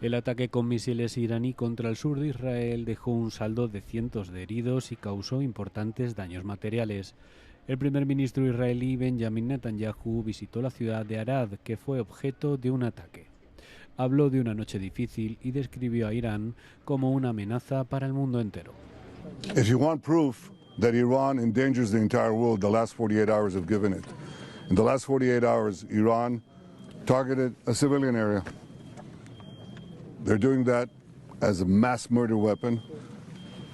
El ataque con misiles iraní contra el sur de Israel dejó un saldo de cientos de heridos y causó importantes daños materiales. El primer ministro israelí Benjamin Netanyahu visitó la ciudad de Arad, que fue objeto de un ataque. Habló de una noche difícil y describió a Irán como una amenaza para el mundo entero. If you want proof that Iran endangers the entire world, the last 48 hours have given it. In the last 48 hours, Iran targeted a civilian area. They're doing that as a mass murder weapon.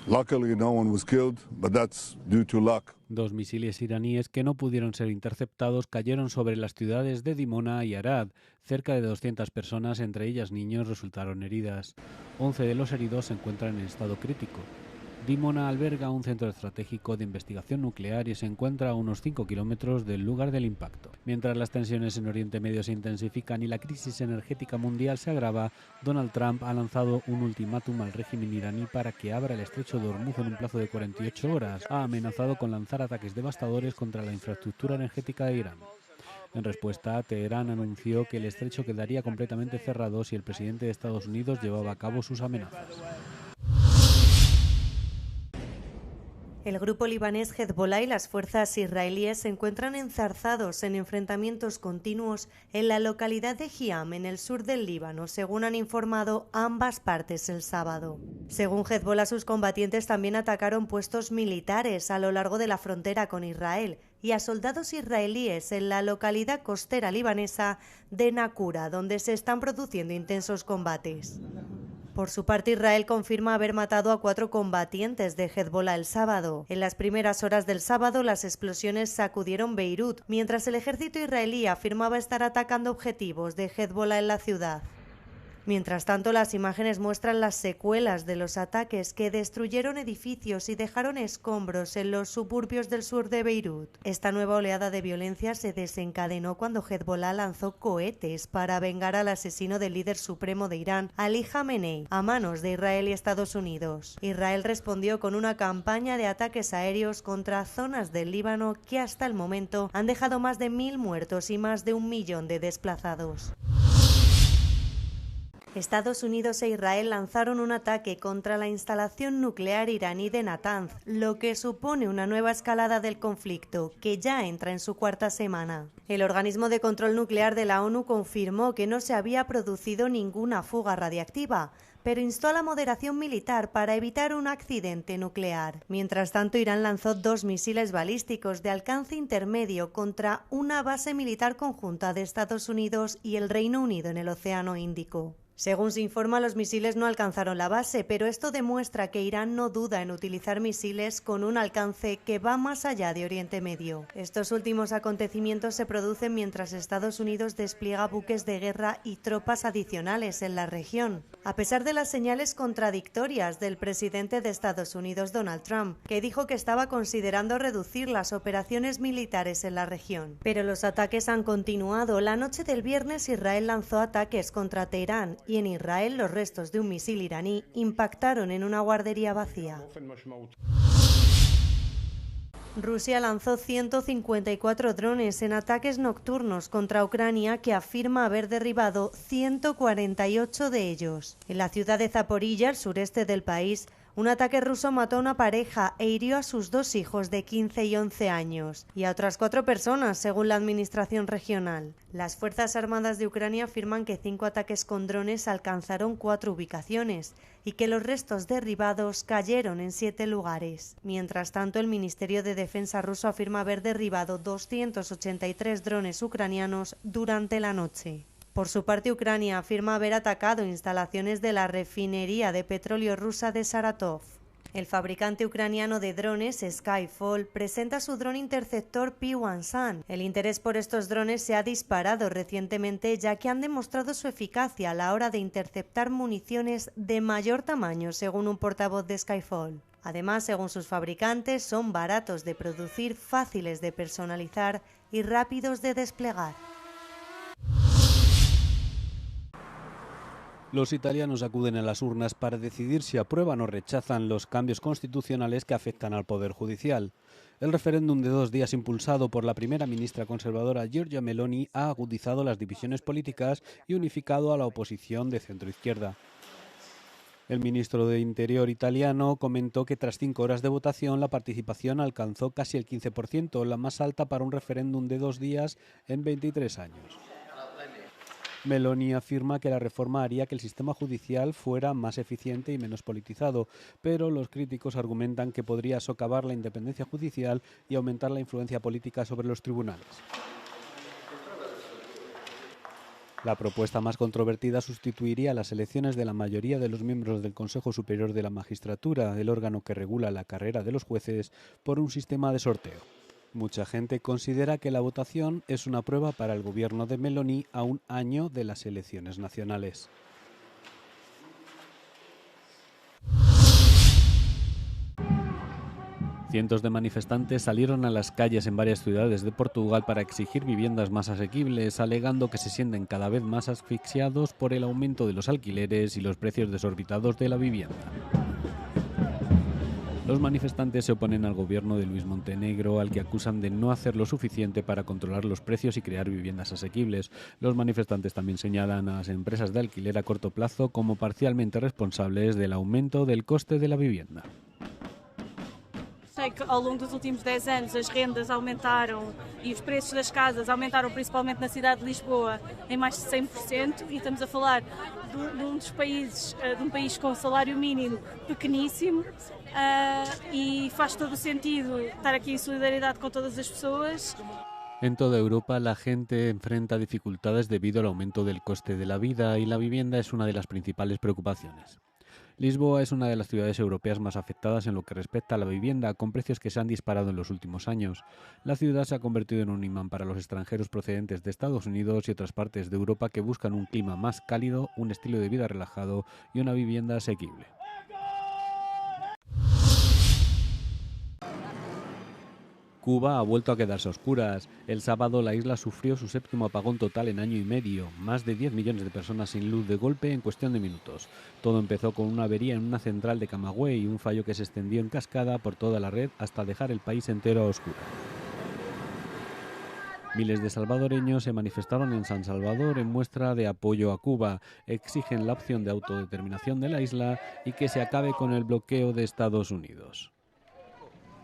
Luckily, no one was killed, but that's due to luck. 2 misiles iraníes que no pudieron ser interceptados cayeron sobre las ciudades de Dimona y Arad. Cerca de 200 personas, entre ellas niños, resultaron heridas. 11 de los heridos se encuentran en estado crítico. Dimona alberga un centro estratégico de investigación nuclear y se encuentra a unos 5 kilómetros del lugar del impacto. Mientras las tensiones en Oriente Medio se intensifican y la crisis energética mundial se agrava, Donald Trump ha lanzado un ultimátum al régimen iraní para que abra el estrecho de Hormuz en un plazo de 48 horas. Ha amenazado con lanzar ataques devastadores contra la infraestructura energética de Irán. En respuesta, Teherán anunció que el estrecho quedaría completamente cerrado si el presidente de Estados Unidos llevaba a cabo sus amenazas. El grupo libanés Hezbollah y las fuerzas israelíes se encuentran enzarzados en enfrentamientos continuos en la localidad de Hiam, en el sur del Líbano, según han informado ambas partes el sábado. Según Hezbollah, sus combatientes también atacaron puestos militares a lo largo de la frontera con Israel y a soldados israelíes en la localidad costera libanesa de Nakura, donde se están produciendo intensos combates. Por su parte, Israel confirma haber matado a 4 combatientes de Hezbollah el sábado. En las primeras horas del sábado, las explosiones sacudieron Beirut, mientras el ejército israelí afirmaba estar atacando objetivos de Hezbollah en la ciudad. Mientras tanto, las imágenes muestran las secuelas de los ataques que destruyeron edificios y dejaron escombros en los suburbios del sur de Beirut. Esta nueva oleada de violencia se desencadenó cuando Hezbollah lanzó cohetes para vengar al asesino del líder supremo de Irán, Ali Khamenei, a manos de Israel y Estados Unidos. Israel respondió con una campaña de ataques aéreos contra zonas del Líbano que hasta el momento han dejado más de 1000 muertos y más de 1 millón de desplazados. Estados Unidos e Israel lanzaron un ataque contra la instalación nuclear iraní de Natanz, lo que supone una nueva escalada del conflicto, que ya entra en su 4ª semana. El organismo de control nuclear de la ONU confirmó que no se había producido ninguna fuga radiactiva, pero instó a la moderación militar para evitar un accidente nuclear. Mientras tanto, Irán lanzó 2 misiles balísticos de alcance intermedio contra una base militar conjunta de Estados Unidos y el Reino Unido en el Océano Índico. Según se informa, los misiles no alcanzaron la base, pero esto demuestra que Irán no duda en utilizar misiles con un alcance que va más allá de Oriente Medio. Estos últimos acontecimientos se producen mientras Estados Unidos despliega buques de guerra y tropas adicionales en la región. A pesar de las señales contradictorias del presidente de Estados Unidos, Donald Trump, que dijo que estaba considerando reducir las operaciones militares en la región. Pero los ataques han continuado. La noche del viernes, Israel lanzó ataques contra Teherán y en Israel los restos de un misil iraní impactaron en una guardería vacía. Rusia lanzó 154 drones en ataques nocturnos contra Ucrania, que afirma haber derribado 148 de ellos. En la ciudad de Zaporilla, al sureste del país, un ataque ruso mató a una pareja e hirió a sus 2 hijos de 15 y 11 años y a otras 4 personas, según la administración regional. Las Fuerzas Armadas de Ucrania afirman que 5 ataques con drones alcanzaron 4 ubicaciones y que los restos derribados cayeron en 7 lugares. Mientras tanto, el Ministerio de Defensa ruso afirma haber derribado 283 drones ucranianos durante la noche. Por su parte, Ucrania afirma haber atacado instalaciones de la refinería de petróleo rusa de Saratov. El fabricante ucraniano de drones, Skyfall, presenta su dron interceptor P-1Sun. El interés por estos drones se ha disparado recientemente, ya que han demostrado su eficacia a la hora de interceptar municiones de mayor tamaño, según un portavoz de Skyfall. Además, según sus fabricantes, son baratos de producir, fáciles de personalizar y rápidos de desplegar. Los italianos acuden a las urnas para decidir si aprueban o rechazan los cambios constitucionales que afectan al Poder Judicial. El referéndum de 2 días impulsado por la primera ministra conservadora Giorgia Meloni ha agudizado las divisiones políticas y unificado a la oposición de centroizquierda. El ministro de Interior italiano comentó que tras 5 horas de votación la participación alcanzó casi el 15%, la más alta para un referéndum de 2 días en 23 años. Meloni afirma que la reforma haría que el sistema judicial fuera más eficiente y menos politizado, pero los críticos argumentan que podría socavar la independencia judicial y aumentar la influencia política sobre los tribunales. La propuesta más controvertida sustituiría las elecciones de la mayoría de los miembros del Consejo Superior de la Magistratura, el órgano que regula la carrera de los jueces, por un sistema de sorteo. Mucha gente considera que la votación es una prueba para el gobierno de Meloni a un año de las elecciones nacionales. Cientos de manifestantes salieron a las calles en varias ciudades de Portugal para exigir viviendas más asequibles, alegando que se sienten cada vez más asfixiados por el aumento de los alquileres y los precios desorbitados de la vivienda. Los manifestantes se oponen al gobierno de Luis Montenegro, al que acusan de no hacer lo suficiente para controlar los precios y crear viviendas asequibles. Los manifestantes también señalan a las empresas de alquiler a corto plazo como parcialmente responsables del aumento del coste de la vivienda. Sei que ao longo dos últimos 10 anos as rendas aumentaram e os preços das casas aumentaram principalmente na cidade de Lisboa em mais de 100% e estamos a falar de um país com salário mínimo pequeníssimo e faz todo o sentido estar aqui em solidariedade com todas as pessoas. En toda Europa la gente enfrenta dificultades debido al aumento del coste de la vida y la vivienda es una de las principales preocupaciones. Lisboa es una de las ciudades europeas más afectadas en lo que respecta a la vivienda, con precios que se han disparado en los últimos años. La ciudad se ha convertido en un imán para los extranjeros procedentes de Estados Unidos y otras partes de Europa que buscan un clima más cálido, un estilo de vida relajado y una vivienda asequible. Cuba ha vuelto a quedarse a oscuras. El sábado la isla sufrió su 7º apagón total en año y medio. Más de 10 millones de personas sin luz de golpe en cuestión de minutos. Todo empezó con una avería en una central de Camagüey y un fallo que se extendió en cascada por toda la red hasta dejar el país entero a oscuras. Miles de salvadoreños se manifestaron en San Salvador en muestra de apoyo a Cuba. Exigen la opción de autodeterminación de la isla y que se acabe con el bloqueo de Estados Unidos.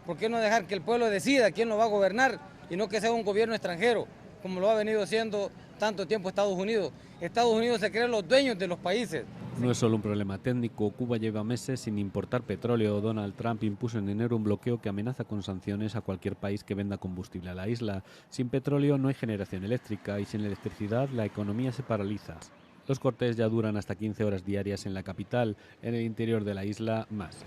¿Por qué no dejar que el pueblo decida quién lo va a gobernar y no que sea un gobierno extranjero, como lo ha venido haciendo tanto tiempo Estados Unidos? Estados Unidos se creen los dueños de los países. No es solo un problema técnico. Cuba lleva meses sin importar petróleo. Donald Trump impuso en enero un bloqueo que amenaza con sanciones a cualquier país que venda combustible a la isla. Sin petróleo no hay generación eléctrica y sin electricidad la economía se paraliza. Los cortes ya duran hasta 15 horas diarias en la capital, en el interior de la isla más.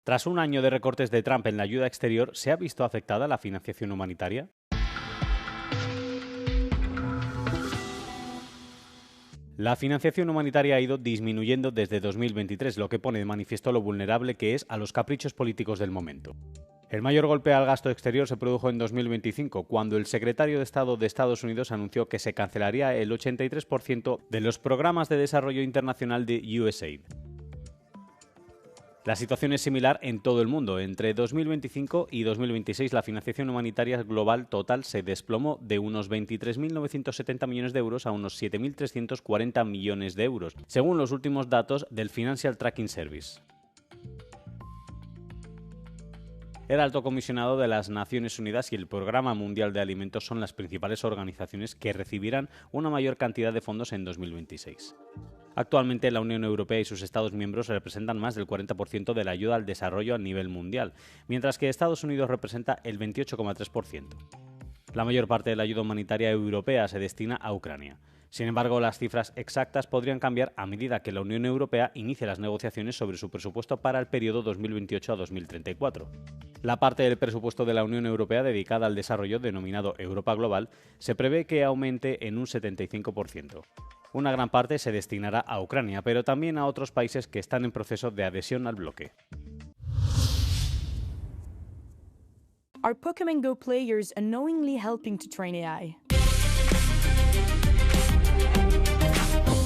Tras un año de recortes de Trump en la ayuda exterior, ¿se ha visto afectada la financiación humanitaria? La financiación humanitaria ha ido disminuyendo desde 2023, lo que pone de manifiesto lo vulnerable que es a los caprichos políticos del momento. El mayor golpe al gasto exterior se produjo en 2025, cuando el secretario de Estado de Estados Unidos anunció que se cancelaría el 83% de los programas de desarrollo internacional de USAID. La situación es similar en todo el mundo. Entre 2025 y 2026 la financiación humanitaria global total se desplomó de unos 23.970 millones de euros a unos 7.340 millones de euros, según los últimos datos del Financial Tracking Service. El Alto Comisionado de las Naciones Unidas y el Programa Mundial de Alimentos son las principales organizaciones que recibirán una mayor cantidad de fondos en 2026. Actualmente la Unión Europea y sus Estados miembros representan más del 40% de la ayuda al desarrollo a nivel mundial, mientras que Estados Unidos representa el 28,3%. La mayor parte de la ayuda humanitaria europea se destina a Ucrania. Sin embargo, las cifras exactas podrían cambiar a medida que la Unión Europea inicie las negociaciones sobre su presupuesto para el periodo 2028 a 2034. La parte del presupuesto de la Unión Europea dedicada al desarrollo, denominado Europa Global, se prevé que aumente en un 75%. Una gran parte se destinará a Ucrania, pero también a otros países que están en proceso de adhesión al bloque. are Pokémon Go players unknowingly helping to train AI?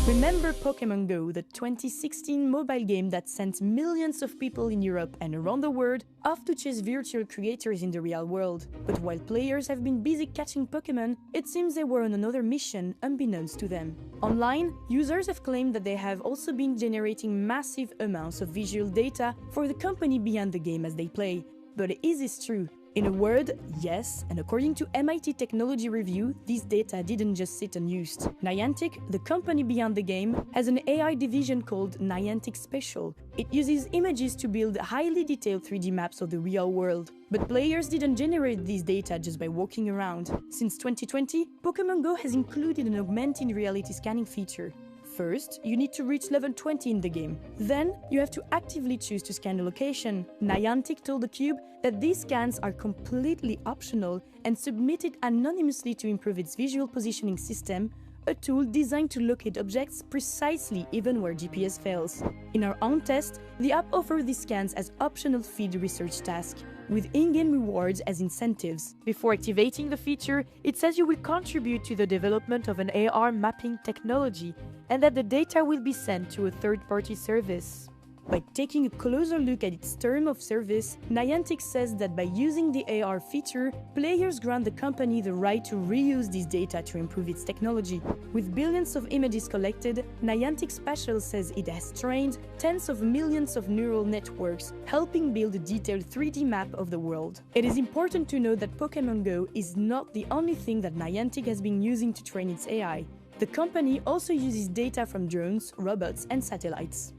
Remember Pokémon Go, the 2016 mobile game that sent millions of people in Europe and around the world off to chase virtual creators in the real world. But while players have been busy catching Pokémon, it seems they were on another mission unbeknownst to them. Online, users have claimed that they have also been generating massive amounts of visual data for the company beyond the game as they play. But is this true? In a word, yes, and according to MIT Technology Review, this data didn't just sit unused. Niantic, the company beyond the game, has an AI division called Niantic Spatial. It uses images to build highly detailed 3D maps of the real world. But players didn't generate this data just by walking around. Since 2020, Pokémon Go has included an augmented reality scanning feature. First, you need to reach level 20 in the game. Then, you have to actively choose to scan the location. Niantic told theCUBE that these scans are completely optional and submitted anonymously to improve its visual positioning system, a tool designed to locate objects precisely even where GPS fails. In our own test, the app offered these scans as optional field research tasks, with in-game rewards as incentives. Before activating the feature, it says you will contribute to the development of an AR mapping technology and that the data will be sent to a third-party service. By taking a closer look at its term of service, Niantic says that by using the AR feature, players grant the company the right to reuse this data to improve its technology. With billions of images collected, Niantic Spatial says it has trained tens of millions of neural networks, helping build a detailed 3D map of the world. It is important to note that Pokémon Go is not the only thing that Niantic has been using to train its AI. The company also uses data from drones, robots, and satellites.